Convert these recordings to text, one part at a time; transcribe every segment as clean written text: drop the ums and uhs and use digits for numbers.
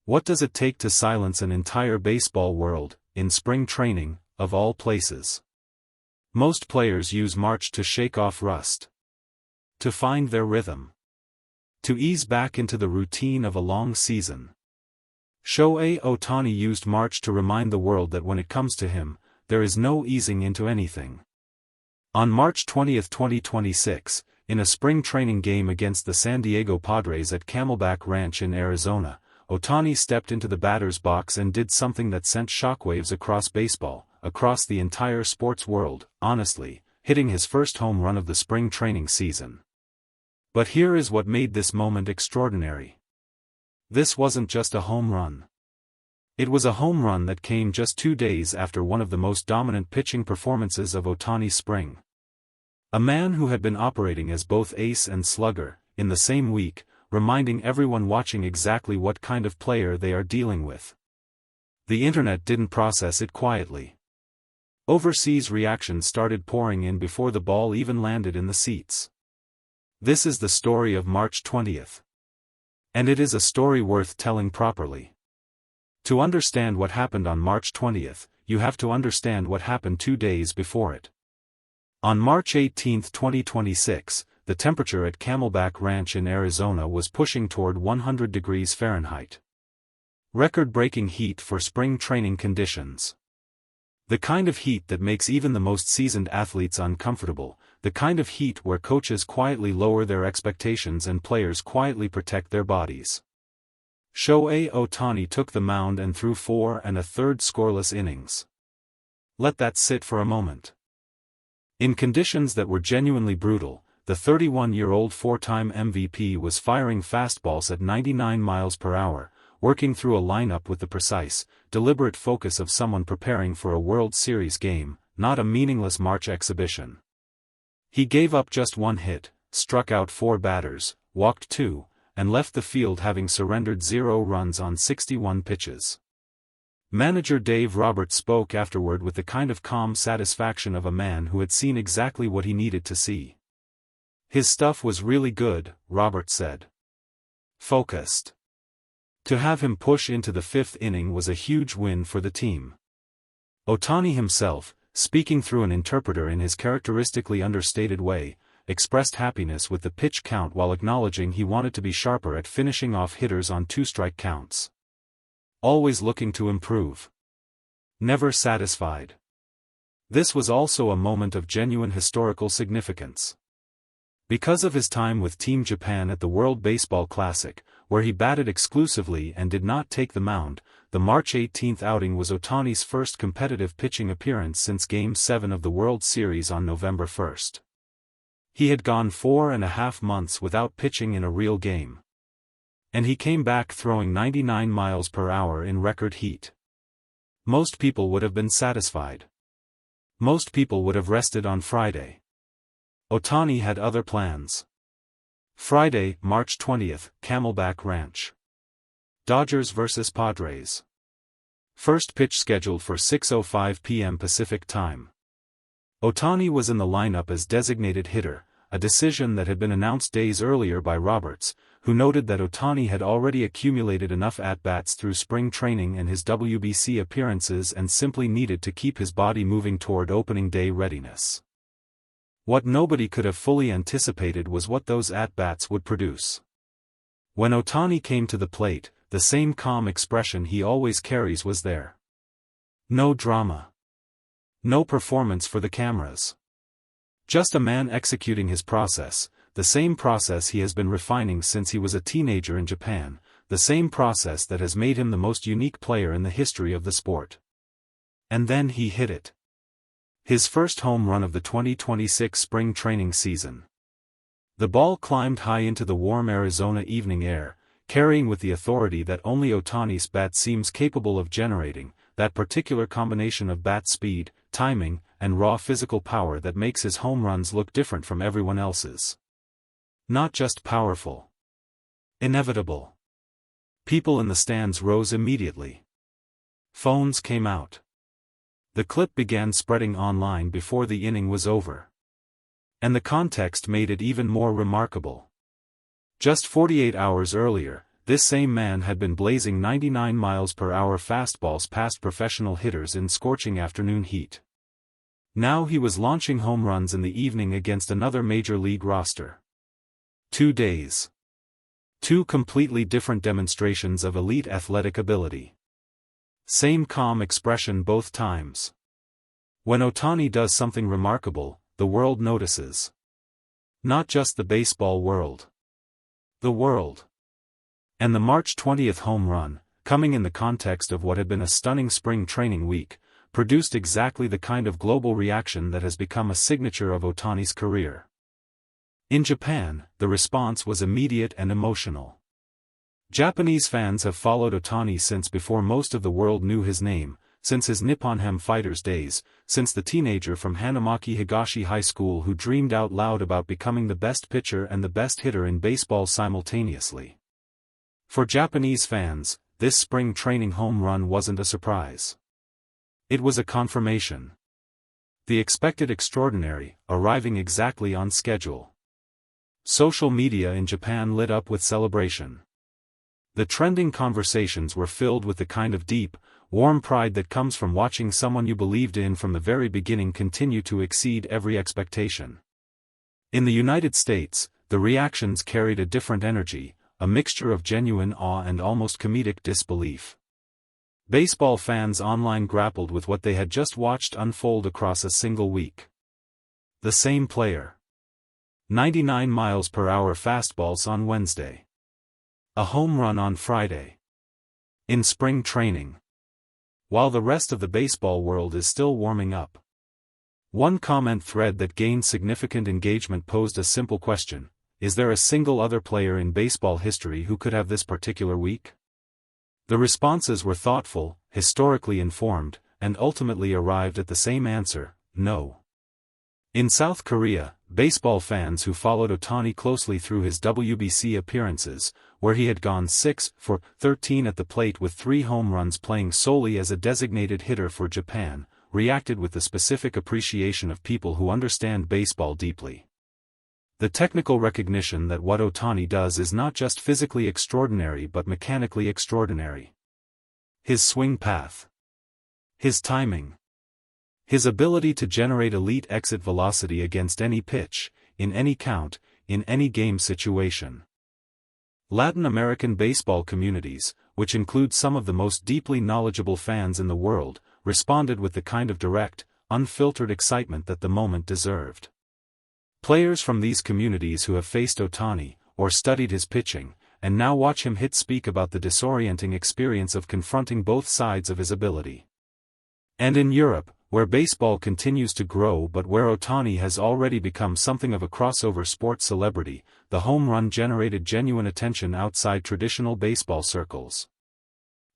What does it take to silence an entire baseball world, in spring training, of all places? Most players use March to shake off rust, to find their rhythm, to ease back into the routine of a long season. Shohei Ohtani used March to remind the world that when it comes to him, there is no easing into anything. On March 20, 2026, in a spring training game against the San Diego Padres at Camelback Ranch in Arizona, Ohtani stepped into the batter's box and did something that sent shockwaves across baseball, across the entire sports world, honestly, hitting his first home run of the spring training season. But here is what made this moment extraordinary. This wasn't just a home run. It was a home run that came just 2 days after one of the most dominant pitching performances of Ohtani's spring. A man who had been operating as both ace and slugger, in the same week, reminding everyone watching exactly what kind of player they are dealing with. The internet didn't process it quietly. Overseas reactions started pouring in before the ball even landed in the seats. This is the story of March 20th. And it is a story worth telling properly. To understand what happened on March 20th, you have to understand what happened 2 days before it. On March 18, 2026, the temperature at Camelback Ranch in Arizona was pushing toward 100 degrees Fahrenheit. Record-breaking heat for spring training conditions. The kind of heat that makes even the most seasoned athletes uncomfortable, the kind of heat where coaches quietly lower their expectations and players quietly protect their bodies. Shohei Ohtani took the mound and threw 4 1/3 scoreless innings. Let that sit for a moment. In conditions that were genuinely brutal, the 31-year-old 4-time MVP was firing fastballs at 99 miles per hour, working through a lineup with the precise, deliberate focus of someone preparing for a World Series game, not a meaningless March exhibition. He gave up just 1 hit, struck out 4 batters, walked 2, and left the field having surrendered 0 runs on 61 pitches. Manager Dave Roberts spoke afterward with the kind of calm satisfaction of a man who had seen exactly what he needed to see. His stuff was really good, Roberts said. Focused. To have him push into the 5th inning was a huge win for the team. Ohtani himself, speaking through an interpreter in his characteristically understated way, expressed happiness with the pitch count while acknowledging he wanted to be sharper at finishing off hitters on 2-strike counts. Always looking to improve. Never satisfied. This was also a moment of genuine historical significance. Because of his time with Team Japan at the World Baseball Classic, where he batted exclusively and did not take the mound, the March 18 outing was Ohtani's first competitive pitching appearance since Game 7 of the World Series on November 1. He had gone 4.5 months without pitching in a real game. And he came back throwing 99 miles per hour in record heat. Most people would have been satisfied. Most people would have rested on Friday. Ohtani had other plans. Friday, March 20th, Camelback Ranch. Dodgers vs. Padres. First pitch scheduled for 6:05 p.m. Pacific Time. Ohtani was in the lineup as designated hitter, a decision that had been announced days earlier by Roberts, who noted that Ohtani had already accumulated enough at-bats through spring training and his WBC appearances and simply needed to keep his body moving toward opening day readiness. What nobody could have fully anticipated was what those at-bats would produce. When Ohtani came to the plate, the same calm expression he always carries was there. No drama. No performance for the cameras. Just a man executing his process, the same process he has been refining since he was a teenager in Japan, the same process that has made him the most unique player in the history of the sport. And then he hit it. His first home run of the 2026 spring training season. The ball climbed high into the warm Arizona evening air, carrying with the authority that only Ohtani's bat seems capable of generating, that particular combination of bat speed, timing, and raw physical power that makes his home runs look different from everyone else's. Not just powerful. Inevitable. People in the stands rose immediately. Phones came out. The clip began spreading online before the inning was over. And the context made it even more remarkable. Just 48 hours earlier, this same man had been blazing 99 miles per hour fastballs past professional hitters in scorching afternoon heat. Now he was launching home runs in the evening against another major league roster. 2 days. 2 completely different demonstrations of elite athletic ability. Same calm expression both times. When Ohtani does something remarkable, the world notices. Not just the baseball world. The world. And the March 20th home run, coming in the context of what had been a stunning spring training week, produced exactly the kind of global reaction that has become a signature of Ohtani's career. In Japan, the response was immediate and emotional. Japanese fans have followed Ohtani since before most of the world knew his name, since his Nippon Ham Fighters days, since the teenager from Hanamaki Higashi High School who dreamed out loud about becoming the best pitcher and the best hitter in baseball simultaneously. For Japanese fans, this spring training home run wasn't a surprise. It was a confirmation. The expected extraordinary, arriving exactly on schedule. Social media in Japan lit up with celebration. The trending conversations were filled with the kind of deep, warm pride that comes from watching someone you believed in from the very beginning continue to exceed every expectation. In the United States, the reactions carried a different energy, a mixture of genuine awe and almost comedic disbelief. Baseball fans online grappled with what they had just watched unfold across a single week. The same player. 99 miles per hour fastballs on Wednesday. A home run on Friday. In spring training. While the rest of the baseball world is still warming up. One comment thread that gained significant engagement posed a simple question: is there a single other player in baseball history who could have this particular week? The responses were thoughtful, historically informed, and ultimately arrived at the same answer: no. In South Korea, baseball fans who followed Ohtani closely through his WBC appearances, where he had gone 6 for 13 at the plate with 3 home runs playing solely as a designated hitter for Japan, reacted with the specific appreciation of people who understand baseball deeply. The technical recognition that what Ohtani does is not just physically extraordinary but mechanically extraordinary. His swing path. His timing. His ability to generate elite exit velocity against any pitch, in any count, in any game situation. Latin American baseball communities, which include some of the most deeply knowledgeable fans in the world, responded with the kind of direct, unfiltered excitement that the moment deserved. Players from these communities who have faced Ohtani, or studied his pitching, and now watch him hit speak about the disorienting experience of confronting both sides of his ability. And in Europe, where baseball continues to grow but where Ohtani has already become something of a crossover sports celebrity, the home run generated genuine attention outside traditional baseball circles.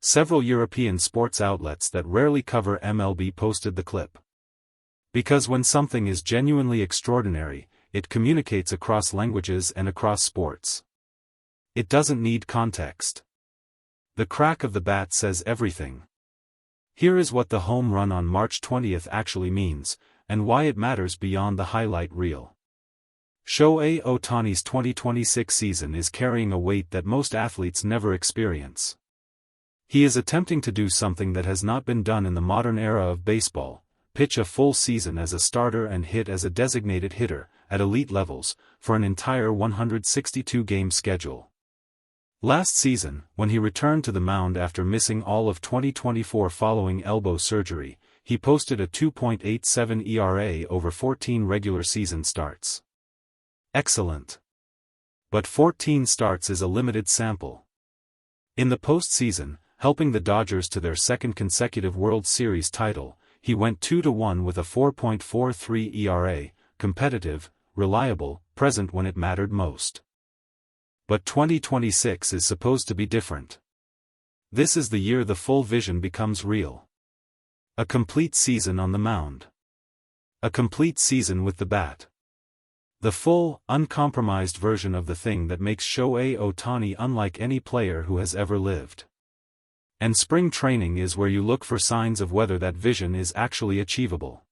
Several European sports outlets that rarely cover MLB posted the clip. Because when something is genuinely extraordinary, it communicates across languages and across sports. It doesn't need context. The crack of the bat says everything. Here is what the home run on March 20th actually means, and why it matters beyond the highlight reel. Shohei Ohtani's 2026 season is carrying a weight that most athletes never experience. He is attempting to do something that has not been done in the modern era of baseball: pitch a full season as a starter and hit as a designated hitter, at elite levels, for an entire 162-game schedule. Last season, when he returned to the mound after missing all of 2024 following elbow surgery, he posted a 2.87 ERA over 14 regular season starts. Excellent. But 14 starts is a limited sample. In the postseason, helping the Dodgers to their second consecutive World Series title, he went 2-1 with a 4.43 ERA, competitive, reliable, present when it mattered most. But 2026 is supposed to be different. This is the year the full vision becomes real. A complete season on the mound. A complete season with the bat. The full, uncompromised version of the thing that makes Shohei Ohtani unlike any player who has ever lived. And spring training is where you look for signs of whether that vision is actually achievable.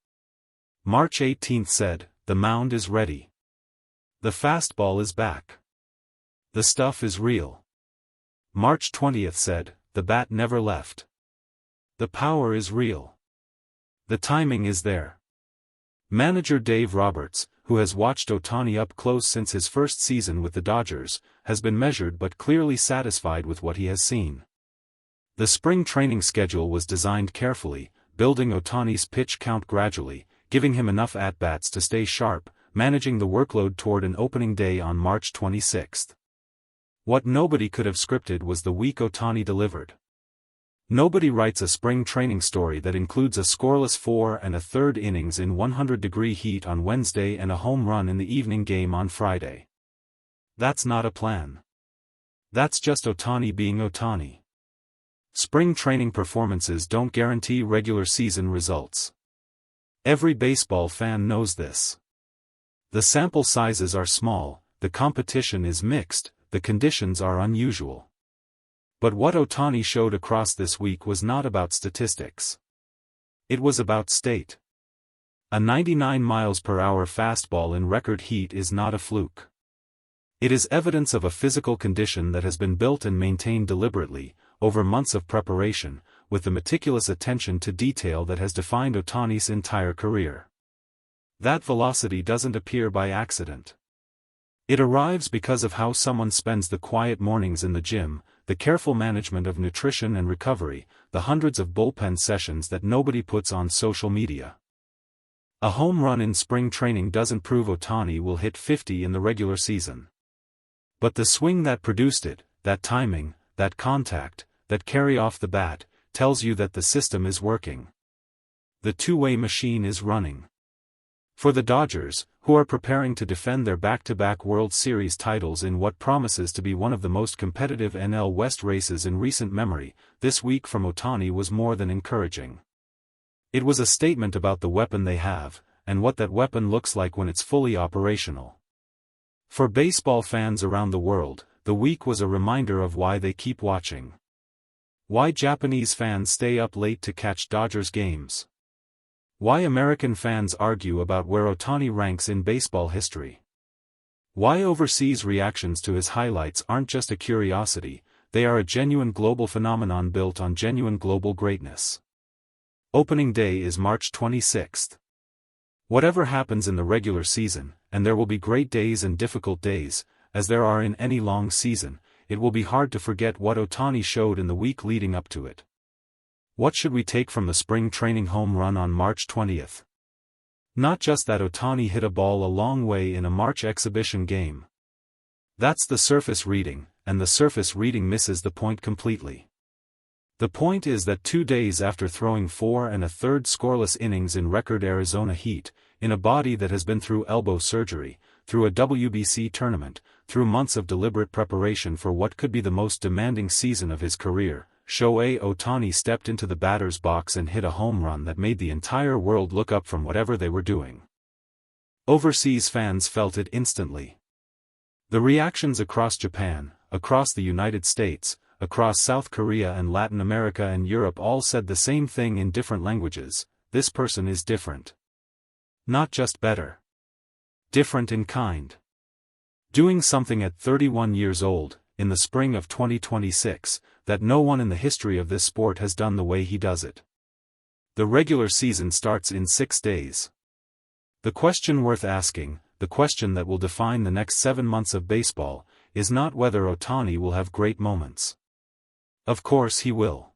March 18 said, "The mound is ready. The fastball is back. The stuff is real." March 20 said, "The bat never left. The power is real. The timing is there." Manager Dave Roberts, who has watched Ohtani up close since his first season with the Dodgers, has been measured but clearly satisfied with what he has seen. The spring training schedule was designed carefully, building Ohtani's pitch count gradually, giving him enough at-bats to stay sharp, managing the workload toward an opening day on March 26. What nobody could have scripted was the week Ohtani delivered. Nobody writes a spring training story that includes a scoreless 4 1/3 innings in 100-degree heat on Wednesday and a home run in the evening game on Friday. That's not a plan. That's just Ohtani being Ohtani. Spring training performances don't guarantee regular season results. Every baseball fan knows this. The sample sizes are small, the competition is mixed, the conditions are unusual. But what Ohtani showed across this week was not about statistics. It was about state. A 99 miles per hour fastball in record heat is not a fluke. It is evidence of a physical condition that has been built and maintained deliberately, over months of preparation, with the meticulous attention to detail that has defined Ohtani's entire career. That velocity doesn't appear by accident. It arrives because of how someone spends the quiet mornings in the gym, the careful management of nutrition and recovery, the hundreds of bullpen sessions that nobody puts on social media. A home run in spring training doesn't prove Ohtani will hit 50 in the regular season. But the swing that produced it, that timing, that contact, that carry off the bat, tells you that the system is working. The two-way machine is running. For the Dodgers, who are preparing to defend their back-to-back World Series titles in what promises to be one of the most competitive NL West races in recent memory, this week from Ohtani was more than encouraging. It was a statement about the weapon they have, and what that weapon looks like when it's fully operational. For baseball fans around the world, the week was a reminder of why they keep watching. Why Japanese fans stay up late to catch Dodgers games. Why American fans argue about where Ohtani ranks in baseball history. Why overseas reactions to his highlights aren't just a curiosity, they are a genuine global phenomenon built on genuine global greatness. Opening day is March 26. Whatever happens in the regular season, and there will be great days and difficult days, as there are in any long season, it will be hard to forget what Ohtani showed in the week leading up to it. What should we take from the spring training home run on March 20? Not just that Ohtani hit a ball a long way in a March exhibition game. That's the surface reading, and the surface reading misses the point completely. The point is that 2 days after throwing 4 1/3 scoreless innings in record Arizona heat, in a body that has been through elbow surgery, through a WBC tournament, through months of deliberate preparation for what could be the most demanding season of his career, Shohei Ohtani stepped into the batter's box and hit a home run that made the entire world look up from whatever they were doing. Overseas fans felt it instantly. The reactions across Japan, across the United States, across South Korea and Latin America and Europe all said the same thing in different languages: this person is different. Not just better. Different in kind. Doing something at 31 years old, in the spring of 2026, that no one in the history of this sport has done the way he does it. The regular season starts in 6 days. The question worth asking, the question that will define the next 7 months of baseball, is not whether Ohtani will have great moments. Of course he will.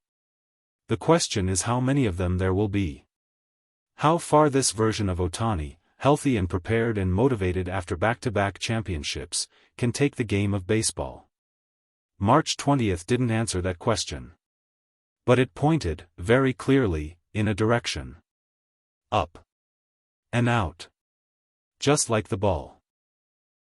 The question is how many of them there will be. How far this version of Ohtani, healthy and prepared and motivated after back-to-back championships, can take the game of baseball. March 20 didn't answer that question. But it pointed, very clearly, in a direction. Up. And out. Just like the ball.